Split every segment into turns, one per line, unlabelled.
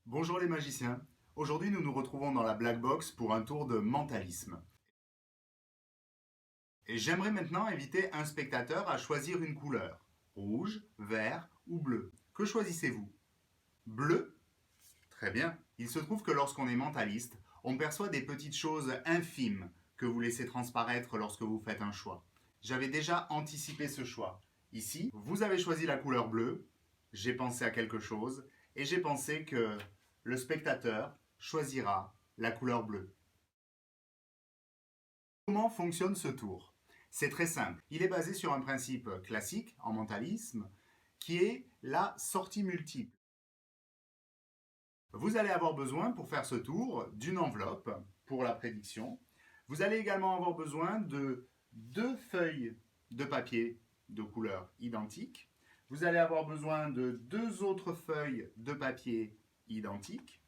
Bonjour les magiciens. Aujourd'hui, nous nous retrouvons dans la Black Box pour un tour de mentalisme. Et j'aimerais maintenant inviter un spectateur à choisir une couleur. Rouge, vert ou bleu. Que choisissez-vous? Bleu? Très bien. Il se trouve que lorsqu'on est mentaliste, on perçoit des petites choses infimes que vous laissez transparaître lorsque vous faites un choix. J'avais déjà anticipé ce choix. Ici, vous avez choisi la couleur bleue, j'ai pensé à quelque chose, et j'ai pensé que le spectateur choisira la couleur bleue. Comment fonctionne ce tour? C'est très simple. Il est basé sur un principe classique en mentalisme qui est la sortie multiple. Vous allez avoir besoin pour faire ce tour d'une enveloppe pour la prédiction. Vous allez également avoir besoin de 2 feuilles de papier de couleur identique. Vous allez avoir besoin de 2 autres feuilles de papier identiques.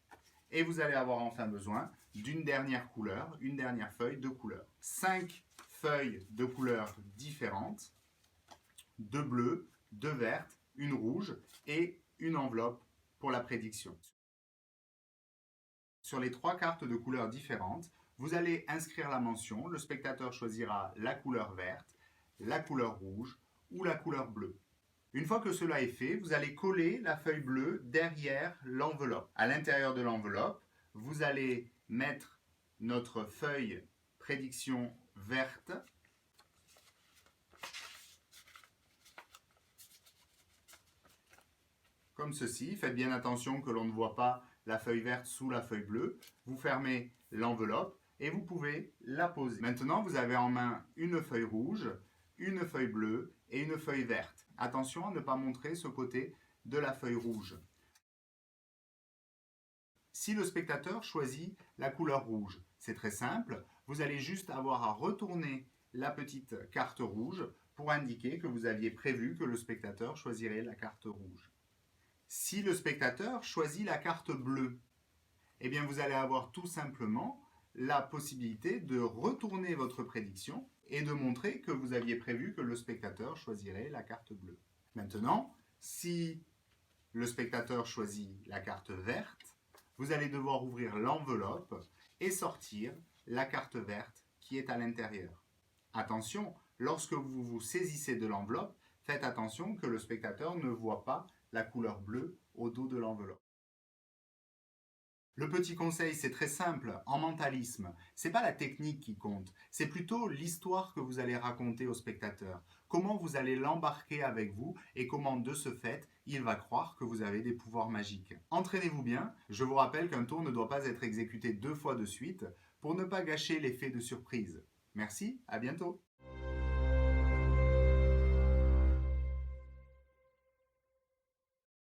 Et vous allez avoir enfin besoin d'une dernière couleur, une dernière feuille de couleur. 5 feuilles de couleurs différentes, 2 bleues, 2 vertes, une rouge et une enveloppe pour la prédiction. Sur les 3 cartes de couleurs différentes, vous allez inscrire la mention. Le spectateur choisira la couleur verte, la couleur rouge ou la couleur bleue. Une fois que cela est fait, vous allez coller la feuille bleue derrière l'enveloppe. À l'intérieur de l'enveloppe, vous allez mettre notre feuille prédiction verte. Comme ceci. Faites bien attention que l'on ne voit pas la feuille verte sous la feuille bleue. Vous fermez l'enveloppe et vous pouvez la poser. Maintenant, vous avez en main une feuille rouge, une feuille bleue et une feuille verte. Attention à ne pas montrer ce côté de la feuille rouge. Si le spectateur choisit la couleur rouge, c'est très simple. Vous allez juste avoir à retourner la petite carte rouge pour indiquer que vous aviez prévu que le spectateur choisirait la carte rouge. Si le spectateur choisit la carte bleue, eh bien vous allez avoir tout simplement la possibilité de retourner votre prédiction et de montrer que vous aviez prévu que le spectateur choisirait la carte bleue. Maintenant, si le spectateur choisit la carte verte, vous allez devoir ouvrir l'enveloppe et sortir la carte verte qui est à l'intérieur. Attention, lorsque vous vous saisissez de l'enveloppe, faites attention que le spectateur ne voit pas la couleur bleue au dos de l'enveloppe. Le petit conseil, c'est très simple. En mentalisme, c'est pas la technique qui compte, c'est plutôt l'histoire que vous allez raconter au spectateur. Comment vous allez l'embarquer avec vous et comment, de ce fait, il va croire que vous avez des pouvoirs magiques. Entraînez-vous bien. Je vous rappelle qu'un tour ne doit pas être exécuté 2 fois de suite pour ne pas gâcher l'effet de surprise. Merci, à bientôt.